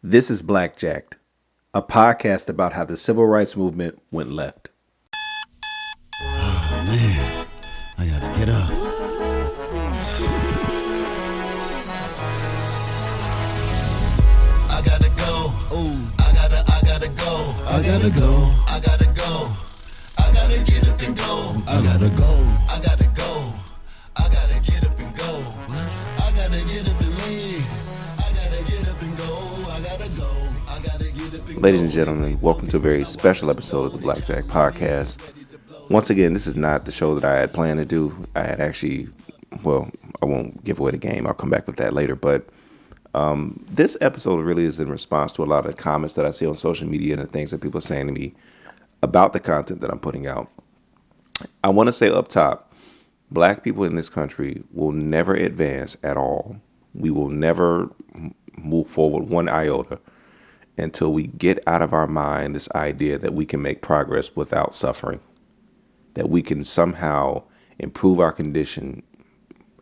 This is Blackjacked, a podcast about how the civil rights movement went left. Oh man, I gotta get up. I gotta go. I gotta go. I gotta go. I gotta go. I gotta get up and go. I gotta go. I gotta go. I gotta get up and go. I gotta get up and leave. I gotta get up and go. I gotta go. I gotta get up and go. Ladies and gentlemen, welcome to a very special episode of the Blackjack Podcast. Once again, this is not the show that I had planned to do. I had actually, I won't give away the game. I'll come back with that later. But this episode really is in response to a lot of the comments that I see on social media and the things that people are saying to me about the content that I'm putting out. I want to say up top, black people in this country will never advance at all. We will never move forward one iota until we get out of our mind this idea that we can make progress without suffering, that we can somehow improve our condition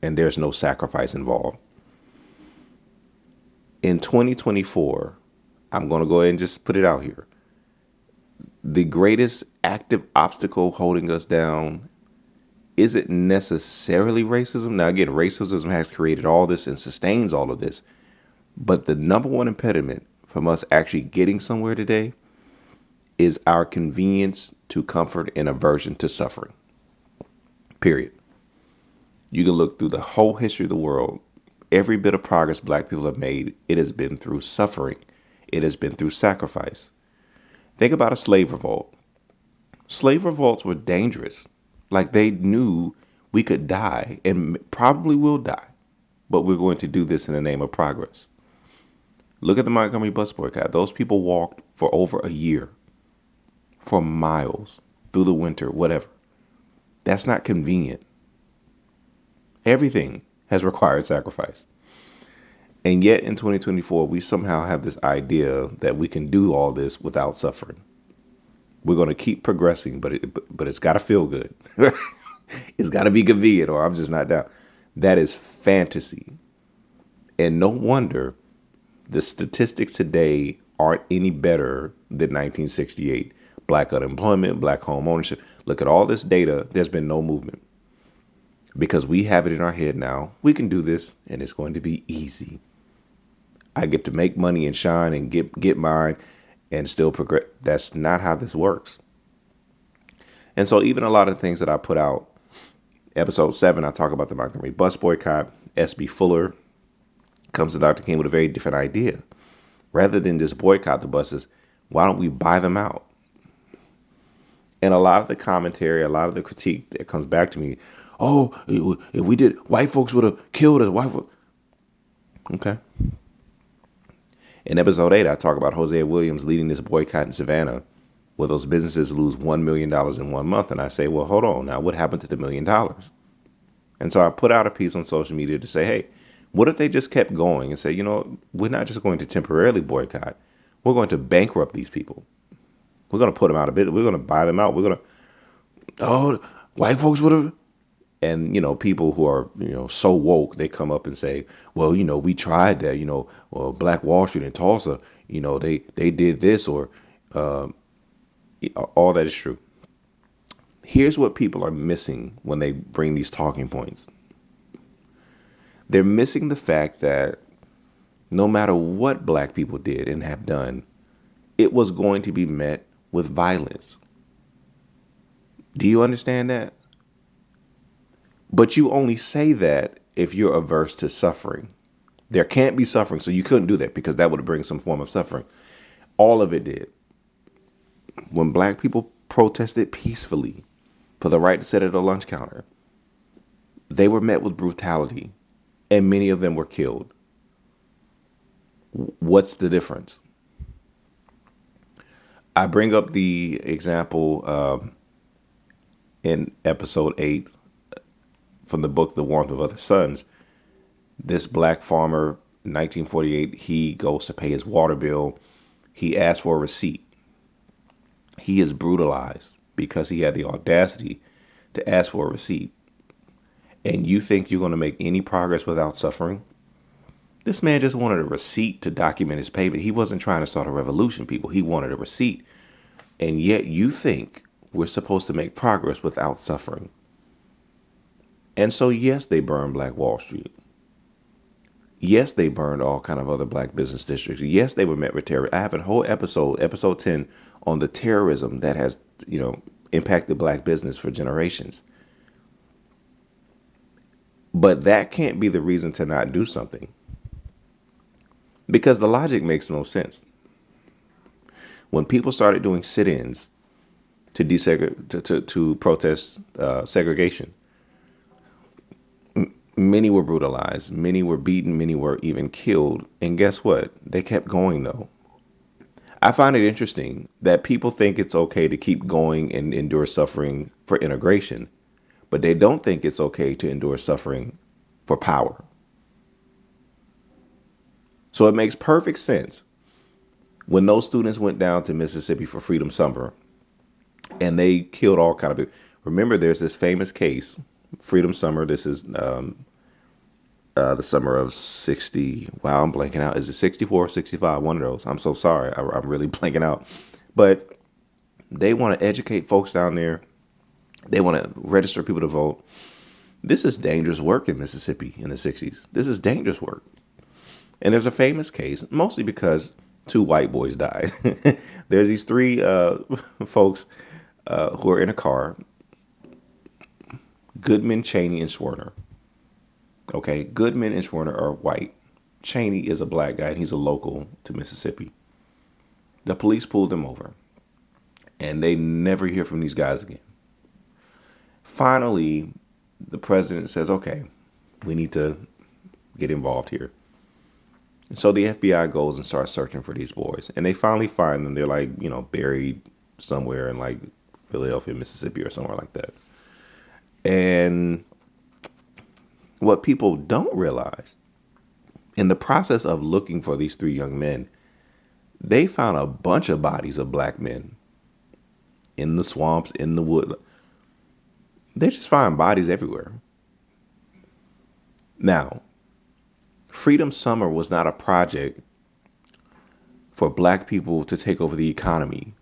and there's no sacrifice involved. In 2024, I'm going to go ahead and just put it out here. The greatest active obstacle holding us down isn't necessarily racism. Now, again, racism has created all this and sustains all of this. But the number one impediment from us actually getting somewhere today is our convenience to comfort and aversion to suffering. Period. You can look through the whole history of the world. Every bit of progress black people have made, it has been through suffering. It has been through sacrifice. Think about a slave revolt. Slave revolts were dangerous. Like they knew we could die and probably will die, but we're going to do this in the name of progress. Look at the Montgomery bus boycott. Those people walked for over a year, for miles, through the winter, whatever. That's not convenient. Everything has required sacrifice. And yet in 2024, we somehow have this idea that we can do all this without suffering. We're going to keep progressing, but it's got to feel good. It's got to be convenient or I'm just not down. That is fantasy. And no wonder the statistics today aren't any better than 1968. Black unemployment, black home ownership. Look at all this data. There's been no movement because we have it in our head now. We can do this and it's going to be easy. I get to make money and shine and get mine and still progress. That's not how this works. And so even a lot of things that I put out, episode 7, I talk about the Montgomery bus boycott. S.B. Fuller comes to Dr. King with a very different idea. Rather than just boycott the buses, why don't we buy them out? And a lot of the commentary, a lot of the critique that comes back to me, if we did, white folks would have killed us. White folks. Okay. In episode 8, I talk about Hosea Williams leading this boycott in Savannah, where those businesses lose $1 million in 1 month. And I say, well, hold on. Now, what happened to the $1 million? And so I put out a piece on social media to say, hey, what if they just kept going and say, we're not just going to temporarily boycott. We're going to bankrupt these people. We're going to put them out of business. We're going to buy them out. We're going to, white folks would have. And, people who are, so woke, they come up and say, well, we tried that, Black Wall Street in Tulsa, they did this or all that is true. Here's what people are missing when they bring these talking points. They're missing the fact that no matter what black people did and have done, it was going to be met with violence. Do you understand that? But you only say that if you're averse to suffering. There can't be suffering, so you couldn't do that because that would bring some form of suffering. All of it did. When black people protested peacefully for the right to sit at a lunch counter, they were met with brutality, and many of them were killed. What's the difference? I bring up the example in episode 8 from the book, The Warmth of Other Suns. This black farmer, 1948, he goes to pay his water bill. He asks for a receipt. He is brutalized because he had the audacity to ask for a receipt. And you think you're going to make any progress without suffering? This man just wanted a receipt to document his payment. He wasn't trying to start a revolution, people. He wanted a receipt. And yet you think we're supposed to make progress without suffering. And so, yes, they burned Black Wall Street. Yes, they burned all kind of other black business districts. Yes, they were met with terror. I have a whole episode 10, on the terrorism that has, impacted black business for generations. But that can't be the reason to not do something, because the logic makes no sense. When people started doing sit-ins to protest segregation, many were brutalized, many were beaten, many were even killed. And guess what? They kept going, though. I find it interesting that people think it's okay to keep going and endure suffering for integration, but they don't think it's okay to endure suffering for power. So it makes perfect sense when those students went down to Mississippi for Freedom Summer and they killed all kind of people. Remember, there's this famous case, Freedom Summer. This is the summer of 60. Wow, I'm blanking out. Is it 64 or 65? One of those. I'm so sorry. I'm really blanking out. But they want to educate folks down there. They want to register people to vote. This is dangerous work in Mississippi in the 60s. This is dangerous work. And there's a famous case, mostly because two white boys died. There's these three folks who are in a car: Goodman, Cheney, and Schwerner. Okay, Goodman and Schwerner are white. Cheney is a black guy, and he's a local to Mississippi. The police pulled them over, and they never hear from these guys again. Finally, the president says, okay, we need to get involved here. And so the FBI goes and starts searching for these boys, and they finally find them. They're like, buried somewhere in like Philadelphia, Mississippi, or somewhere like that. And what people don't realize, in the process of looking for these three young men, they found a bunch of bodies of black men in the swamps, in the wood. They just find bodies everywhere. Now, Freedom Summer was not a project for black people to take over the economy.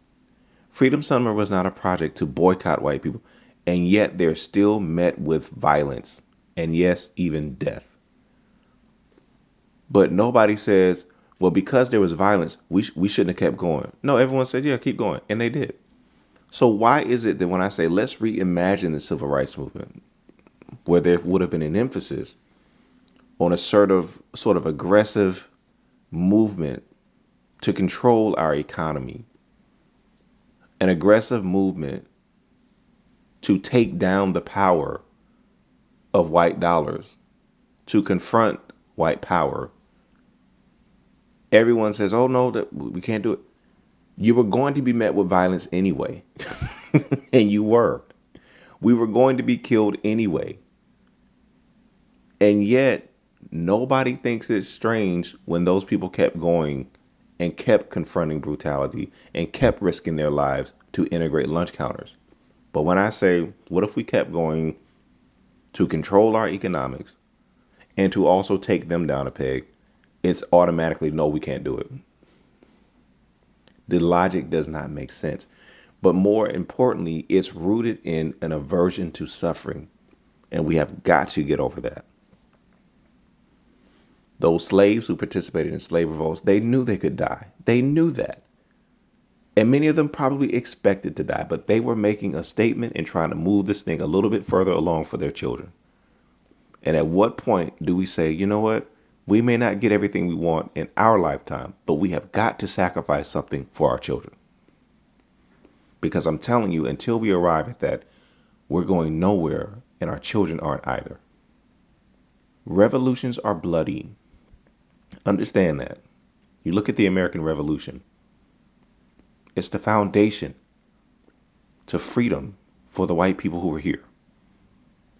Freedom Summer was not a project to boycott white people. And yet they're still met with violence. And yes, even death. But nobody says, well, because there was violence, we shouldn't have kept going. No, everyone said, yeah, keep going. And they did. So why is it that when I say, let's reimagine the civil rights movement, where there would have been an emphasis on a sort of aggressive movement to control our economy, an aggressive movement to take down the power of white dollars, to confront white power, everyone says, oh no, that we can't do it. You were going to be met with violence anyway. And you were. We were going to be killed anyway. And yet nobody thinks it's strange when those people kept going and kept confronting brutality and kept risking their lives to integrate lunch counters. But when I say, what if we kept going to control our economics and to also take them down a peg, it's automatically, no, we can't do it. The logic does not make sense. But more importantly, it's rooted in an aversion to suffering. And we have got to get over that. Those slaves who participated in slave revolts, they knew they could die. They knew that. And many of them probably expected to die, but they were making a statement and trying to move this thing a little bit further along for their children. And at what point do we say, you know what? We may not get everything we want in our lifetime, but we have got to sacrifice something for our children. Because I'm telling you, until we arrive at that, we're going nowhere, and our children aren't either. Revolutions are bloody. Understand that. You look at the American Revolution. It's the foundation to freedom for the white people who were here.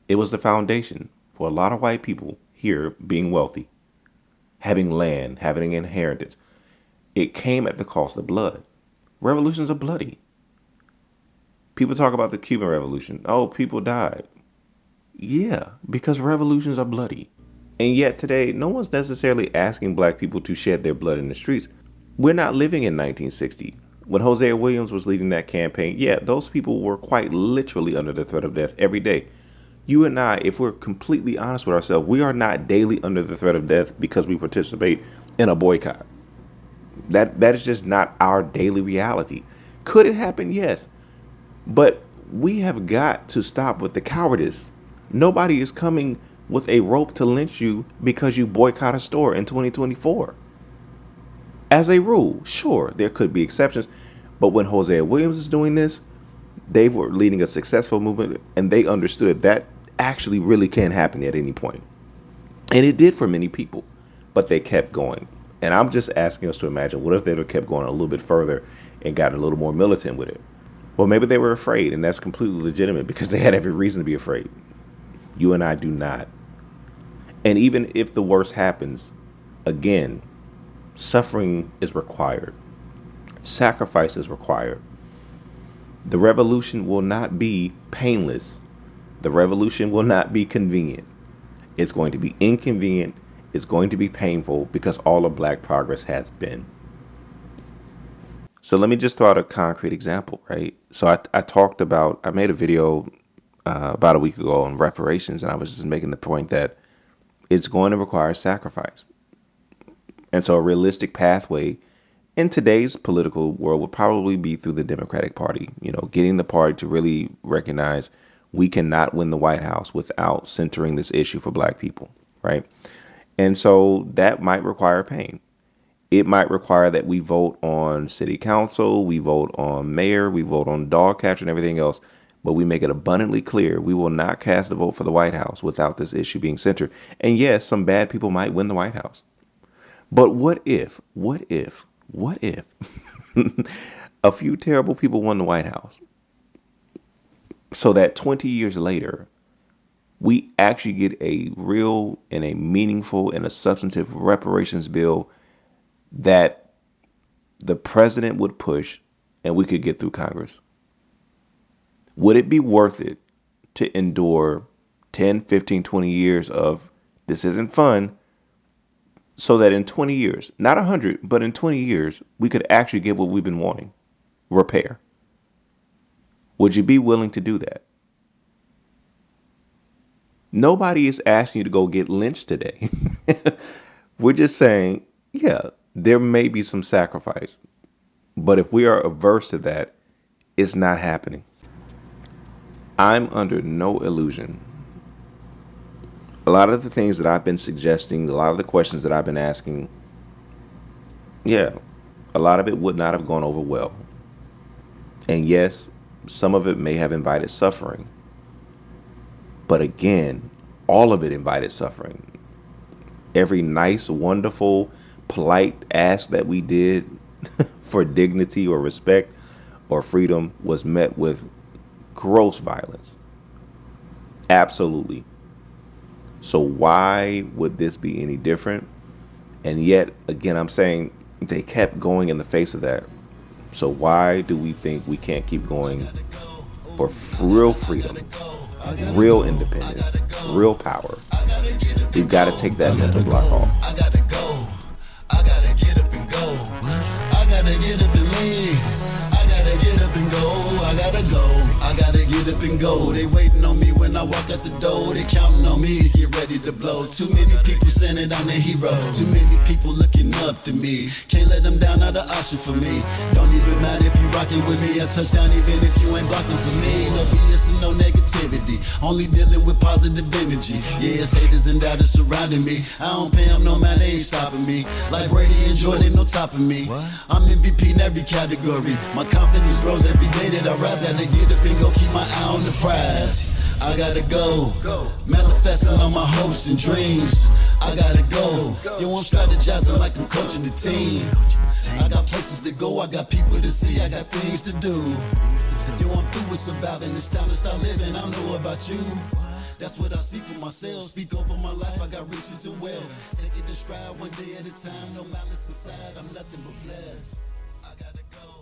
It was the foundation for a lot of white people here being wealthy, having land, having an inheritance. It came at the cost of blood. Revolutions are bloody. People talk about the Cuban Revolution. Oh, people died. Yeah, because revolutions are bloody. And yet today, no one's necessarily asking black people to shed their blood in the streets. We're not living in 1960. When Hosea Williams was leading that campaign, yeah, those people were quite literally under the threat of death every day. You and I, if we're completely honest with ourselves, we are not daily under the threat of death because we participate in a boycott. That is just not our daily reality. Could it happen? Yes. But we have got to stop with the cowardice. Nobody is coming with a rope to lynch you because you boycott a store in 2024. As a rule, sure, there could be exceptions. But when Hosea Williams is doing this, they were leading a successful movement and they understood that actually really can happen at any point. And it did for many people, but they kept going. And I'm just asking us to imagine, what if they'd have kept going a little bit further and gotten a little more militant with it? Well, maybe they were afraid, and that's completely legitimate because they had every reason to be afraid. You and I do not. And even if the worst happens, again, suffering is required. Sacrifice is required. The revolution will not be painless. The revolution will not be convenient. It's going to be inconvenient. It's going to be painful because all of black progress has been. So let me just throw out a concrete example, right? So I made a video about a week ago on reparations, and I was just making the point that it's going to require sacrifice. And so a realistic pathway in today's political world would probably be through the Democratic Party, getting the party to really recognize we cannot win the White House without centering this issue for black people, right? And so that might require pain. It might require that we vote on city council, we vote on mayor, we vote on dog catcher and everything else. But we make it abundantly clear we will not cast a vote for the White House without this issue being centered. And yes, some bad people might win the White House. But what if a few terrible people won the White House so that 20 years later, we actually get a real and a meaningful and a substantive reparations bill that the president would push and we could get through Congress? Would it be worth it to endure 10, 15, 20 years of this isn't fun so that in 20 years, not 100, but in 20 years, we could actually get what we've been wanting, repair? Would you be willing to do that? Nobody is asking you to go get lynched today. We're just saying, yeah, there may be some sacrifice, but if we are averse to that, it's not happening. I'm under no illusion. A lot of the things that I've been suggesting, a lot of the questions that I've been asking, yeah, a lot of it would not have gone over well. And yes, some of it may have invited suffering. But again, all of it invited suffering. Every nice, wonderful, polite ask that we did for dignity or respect or freedom was met with gross violence. Absolutely. So why would this be any different? And yet, again, I'm saying they kept going in the face of that. So why do we think we can't keep going for real freedom, real independence, real power? We've got to take that mental block off. I gotta go. I gotta get up and go. I gotta get up and leave. I gotta get up and go. I gotta go. I gotta get up and go. They waiting on me when I walk out the door. They counting on me to get ready to blow. Too many people saying that I'm the hero. Too many people looking up to me. Can't let them down, not an option for me. Don't even matter if you rocking with me. I touch down even if you ain't blocking for me. No BS and no negativity. Only dealing with positive energy. Yeah, it's haters and doubters surrounding me. I don't pay them no man, they ain't stopping me. Like Brady and Jordan, no topping me. I'm MVP in every category. My confidence grows every day that I rise. Gotta get up and go, keep my eye on the prize. I gotta go, manifesting on my hopes and dreams. I gotta go, yo, I'm strategizing like I'm coaching the team. I got places to go, I got people to see, I got things to do. Yo, I'm through with surviving, it's time to start living, I know about you. That's what I see for myself, speak over my life, I got riches and wealth. Take it in stride one day at a time, no malice inside, I'm nothing but blessed. I gotta go.